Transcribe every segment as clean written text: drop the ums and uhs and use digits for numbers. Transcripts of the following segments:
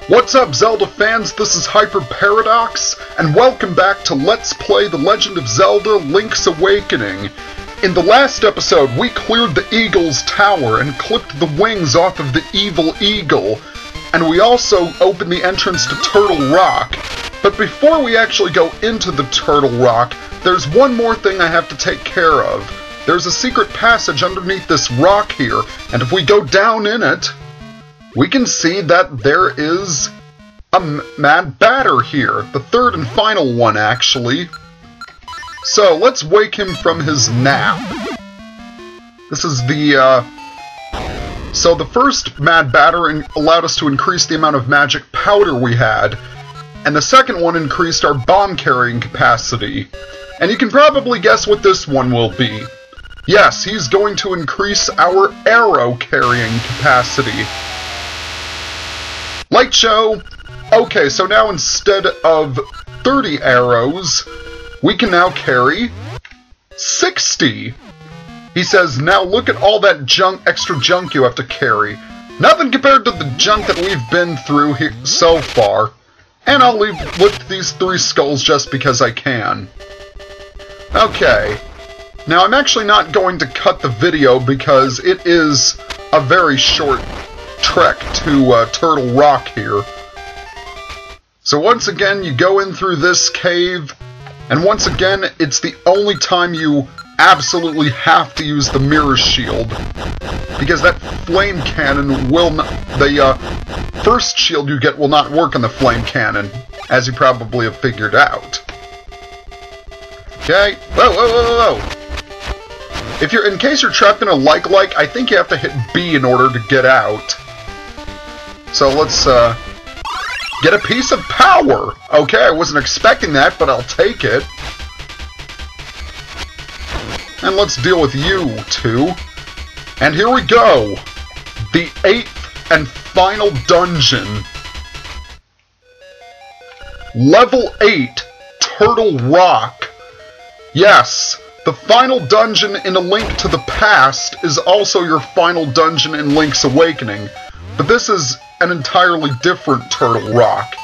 What's up, Zelda fans? This is Hyper Paradox, and welcome back to Let's Play The Legend of Zelda: Link's Awakening. In the last episode, we cleared the Eagle's Tower and clipped the wings off of the evil eagle, and we also opened the entrance to Turtle Rock. But before we actually go into the Turtle Rock, there's one more thing I have to take care of. There's a secret passage underneath this rock here, and if we go down in it, we can see that there is a Mad Batter here. The third and final one, actually. So, let's wake him from his nap. This is the, So the first Mad Batter allowed us to increase the amount of magic powder we had, and the second one increased our bomb carrying capacity. And you can probably guess what this one will be. Yes, he's going to increase our arrow carrying capacity. Light show! Okay, so now instead of 30 arrows, we can now carry 60! He says, now look at all that extra junk you have to carry. Nothing compared to the junk that we've been through here so far. And I'll lift these 3 skulls just because I can. Okay. Now, I'm actually not going to cut the video because it is a very short trek to Turtle Rock here. So once again, you go in through this cave, and once again, it's the only time you absolutely have to use the mirror shield, because that flame cannon will not... The first shield you get will not work on the flame cannon, as you probably have figured out. Okay, whoa, whoa, whoa, whoa! In case you're trapped in a like, I think you have to hit B in order to get out. So let's, get a piece of power! Okay, I wasn't expecting that, but I'll take it. And let's deal with you, too. And here we go! The 8th and final dungeon. Level 8, Turtle Rock. Yes, the final dungeon in A Link to the Past is also your final dungeon in Link's Awakening. But this is an entirely different Turtle Rock.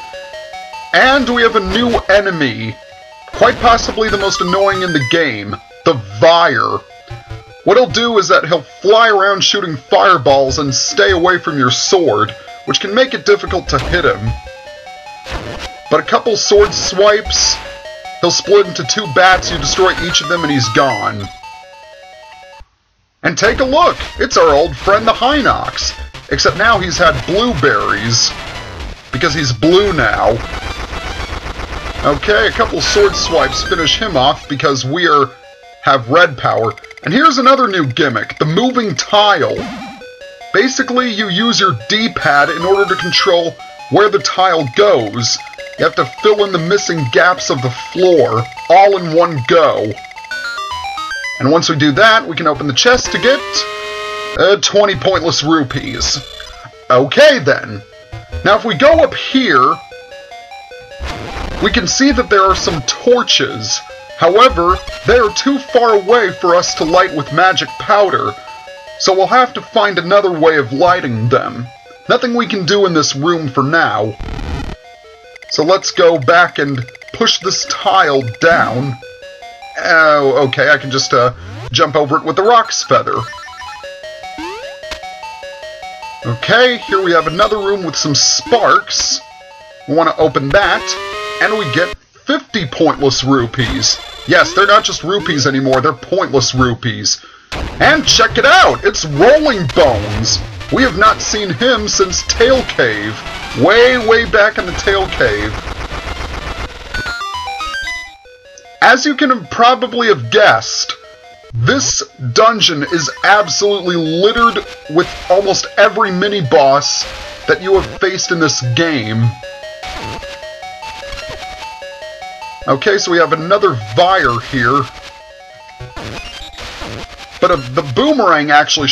And we have a new enemy. Quite possibly the most annoying in the game. The Vire. What he'll do is that he'll fly around shooting fireballs and stay away from your sword, which can make it difficult to hit him. But a couple sword swipes, he'll split into 2 bats, you destroy each of them, and he's gone. And take a look! It's our old friend the Hinox! Except now he's had blueberries. Because he's blue now. Okay, a couple sword swipes finish him off because we have red power. And here's another new gimmick, the moving tile. Basically, you use your D-pad in order to control where the tile goes. You have to fill in the missing gaps of the floor, all in one go. And once we do that, we can open the chest to get 20 pointless rupees. Okay then. Now if we go up here, we can see that there are some torches. However, they are too far away for us to light with magic powder, so we'll have to find another way of lighting them. Nothing we can do in this room for now. So let's go back and push this tile down. Oh, okay, I can just jump over it with the Rock's Feather. Okay, here we have another room with some sparks. We want to open that, and we get 50 pointless rupees. Yes, they're not just rupees anymore, they're pointless rupees. And check it out, it's Rolling Bones. We have not seen him since Tail Cave. Way back in the Tail Cave. As you can probably have guessed, this dungeon is absolutely littered with almost every mini-boss that you have faced in this game. Okay, so we have another Vire here. But the boomerang actually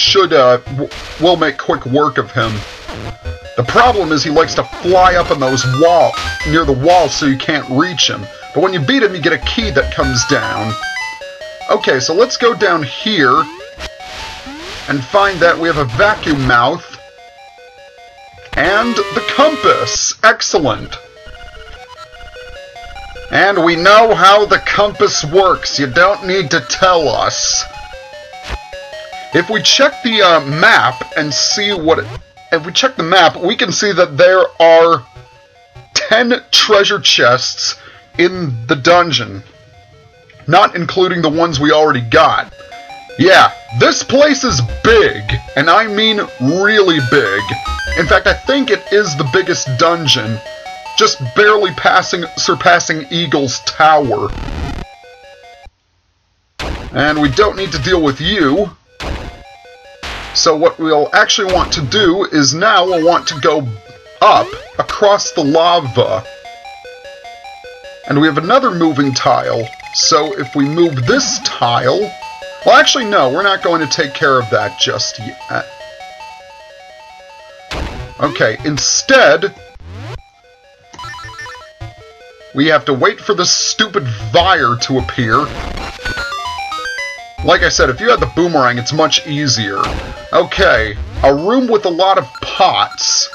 will make quick work of him. The problem is he likes to fly up on those near the wall so you can't reach him. But when you beat him, you get a key that comes down. Okay, so let's go down here and find that we have a vacuum mouth And the compass! Excellent! And we know how the compass works. You don't need to tell us. If we check the map and see what... If we check the map, we can see that there are 10 treasure chests in the dungeon. Not including the ones we already got. Yeah, this place is big. And I mean really big. In fact, I think it is the biggest dungeon. Just barely surpassing Eagle's Tower. And we don't need to deal with you. So what we'll actually want to do is now we'll want to go up across the lava. And we have another moving tile. So if we move this tile... Well, actually, no, we're not going to take care of that just yet. Okay, instead... we have to wait for this stupid fire to appear. Like I said, if you had the boomerang, it's much easier. Okay, a room with a lot of pots.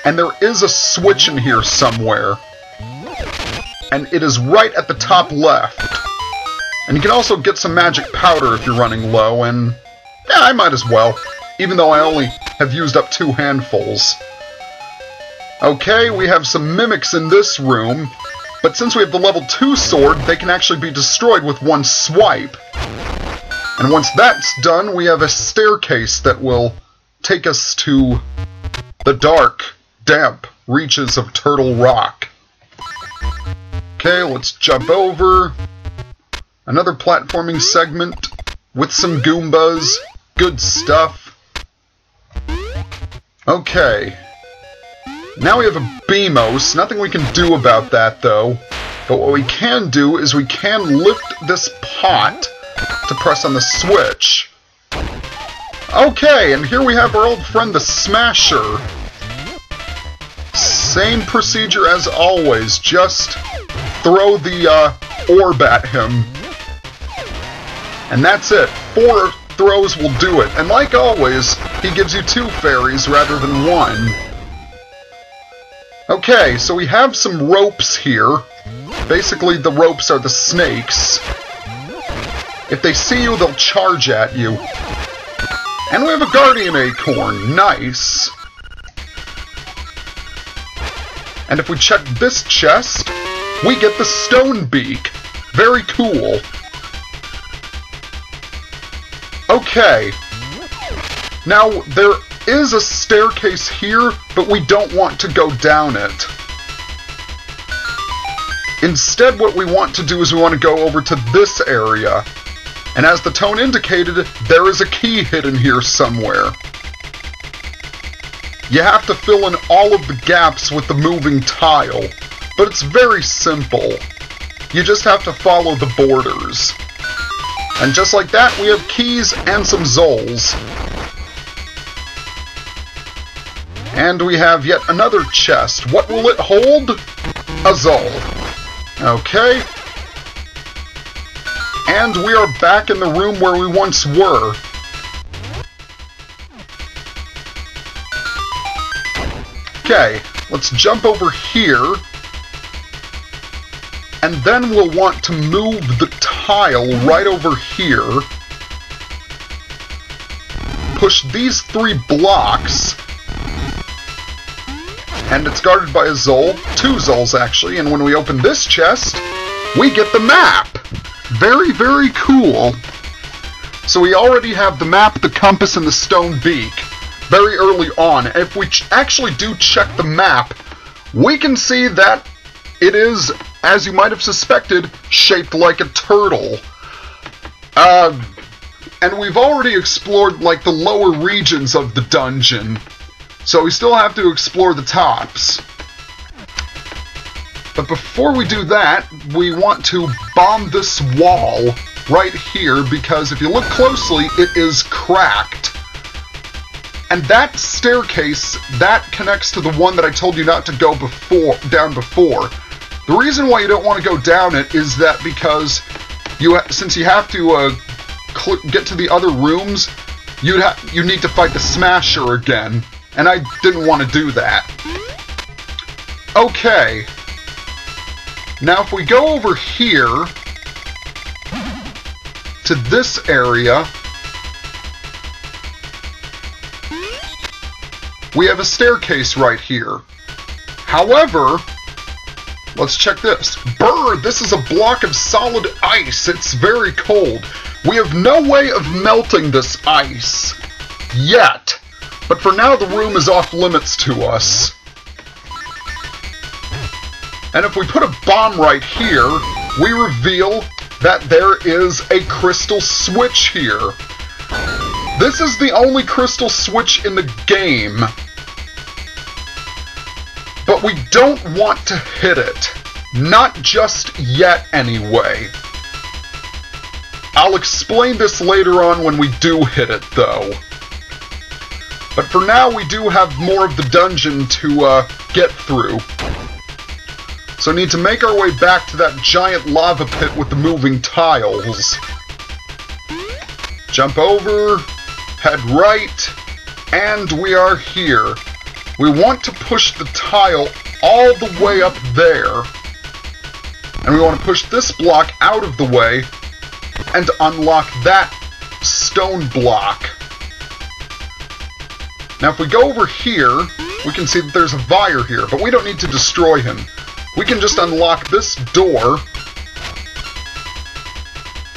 And there is a switch in here somewhere. And it is right at the top left. And you can also get some magic powder if you're running low, and... yeah, I might as well. Even though I only have used up 2 handfuls. Okay, we have some mimics in this room. But since we have the level 2 sword, they can actually be destroyed with 1 swipe. And once that's done, we have a staircase that will take us to the dark, damp reaches of Turtle Rock. Okay, let's jump over. Another platforming segment with some Goombas. Good stuff. Okay. Now we have a Beamos. Nothing we can do about that, though. But what we can do is we can lift this pot to press on the switch. Okay, and here we have our old friend the Smasher. Same procedure as always, just throw the orb at him. And that's it. 4 throws will do it. And like always, he gives you 2 fairies rather than 1. Okay, so we have some ropes here. Basically, the ropes are the snakes. If they see you, they'll charge at you. And we have a Guardian Acorn. Nice. And if we check this chest, we get the Stone Beak. Very cool. Okay. Now, there is a staircase here, but we don't want to go down it. Instead, what we want to do is we want to go over to this area. And as the tone indicated, there is a key hidden here somewhere. You have to fill in all of the gaps with the moving tile, but it's very simple. You just have to follow the borders. And just like that, we have keys and some Zols. And we have yet another chest. What will it hold? A Zol. Okay. And we are back in the room where we once were. Okay, let's jump over here. And then we'll want to move the tile right over here. Push these 3 blocks. And it's guarded by a Zol. 2 Zols, actually. And when we open this chest, we get the map. Very, very cool. So we already have the map, the compass, and the stone beak very early on. If we actually do check the map, we can see that it is, as you might have suspected, shaped like a turtle. And we've already explored, like, the lower regions of the dungeon. So we still have to explore the tops. But before we do that, we want to bomb this wall right here, because if you look closely, it is cracked. And that staircase, that connects to the one that I told you not to go down before. The reason why you don't want to go down it is that because since you have to get to the other rooms, you need to fight the Smasher again. and I didn't want to do that. Okay. Now if we go over here to this area, we have a staircase right here. However, let's check this. Brr! This is a block of solid ice. It's very cold. We have no way of melting this ice yet. But for now, the room is off limits to us. And if we put a bomb right here, we reveal that there is a crystal switch here. This is the only crystal switch in the game. But we don't want to hit it. Not just yet, anyway. I'll explain this later on when we do hit it, though. But for now, we do have more of the dungeon to get through. So we need to make our way back to that giant lava pit with the moving tiles. Jump over, head right, and we are here. We want to push the tile all the way up there. And we want to push this block out of the way and unlock that stone block. Now if we go over here, we can see that there's a Vire here, but we don't need to destroy him. We can just unlock this door,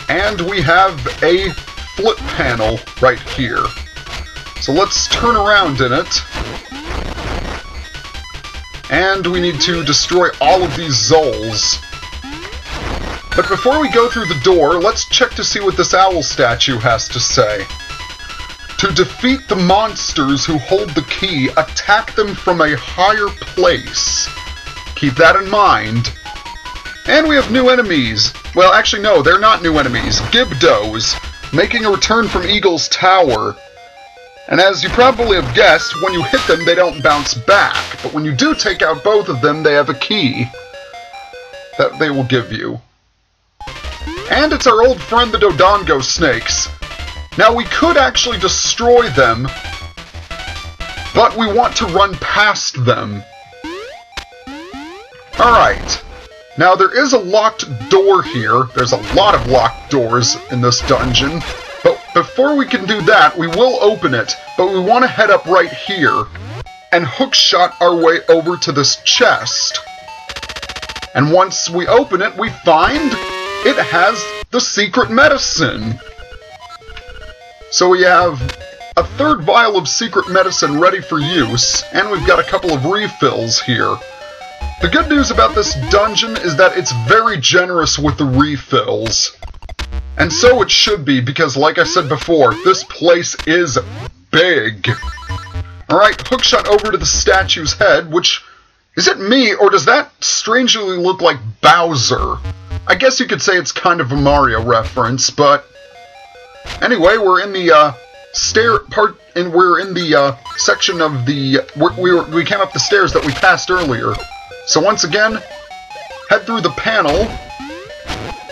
and we have a flip panel right here. So let's turn around in it. And we need to destroy all of these Zols. But before we go through the door, let's check to see what this owl statue has to say. To defeat the monsters who hold the key, attack them from a higher place. Keep that in mind. And we have new enemies. Well, actually no, they're not new enemies. Gibdos, making a return from Eagle's Tower. And as you probably have guessed, when you hit them, they don't bounce back. But when you do take out both of them, they have a key that they will give you. And it's our old friend, the Dodongo snakes. Now, we could actually destroy them, but we want to run past them. Alright. Now, there is a locked door here. There's a lot of locked doors in this dungeon. But before we can do that, we will open it, but we want to head up right here and hookshot our way over to this chest. And once we open it, we find it has the secret medicine. So we have a third vial of secret medicine ready for use, and we've got a couple of refills here. The good news about this dungeon is that it's very generous with the refills. And so it should be, because like I said before, this place is big. Alright, hookshot over to the statue's head, which... Is it me, or does that strangely look like Bowser? I guess you could say it's kind of a Mario reference, but... Anyway, we're in the, we're in the, section of the... We came up the stairs that we passed earlier. So once again, head through the panel...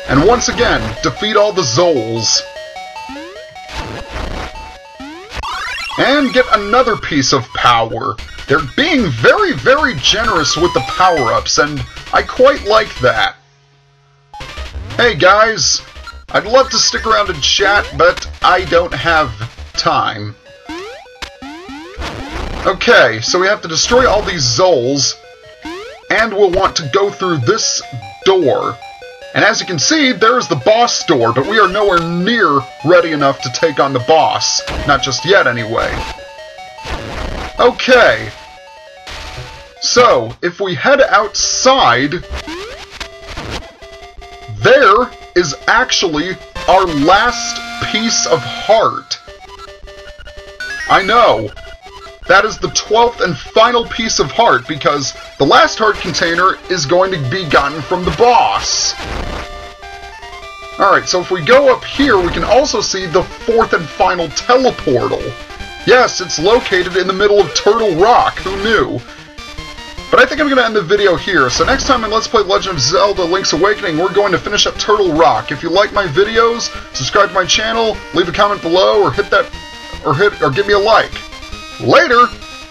And once again, defeat all the Zols. And get another piece of power. They're being very, very generous with the power-ups, and I quite like that. Hey guys, I'd love to stick around and chat, but I don't have time. Okay, so we have to destroy all these Zols, and we'll want to go through this door. And as you can see, there's the boss door, but we are nowhere near ready enough to take on the boss. Not just yet, anyway. Okay. So, if we head outside, there is actually our last piece of heart. I know. That is the 12th and final piece of heart, because the last heart container is going to be gotten from the boss. Alright, so if we go up here, we can also see the 4th and final teleportal. Yes, it's located in the middle of Turtle Rock, who knew? But I think I'm going to end the video here, so next time in Let's Play Legend of Zelda Link's Awakening, we're going to finish up Turtle Rock. If you like my videos, subscribe to my channel, leave a comment below, or hit that, or give me a like. Later!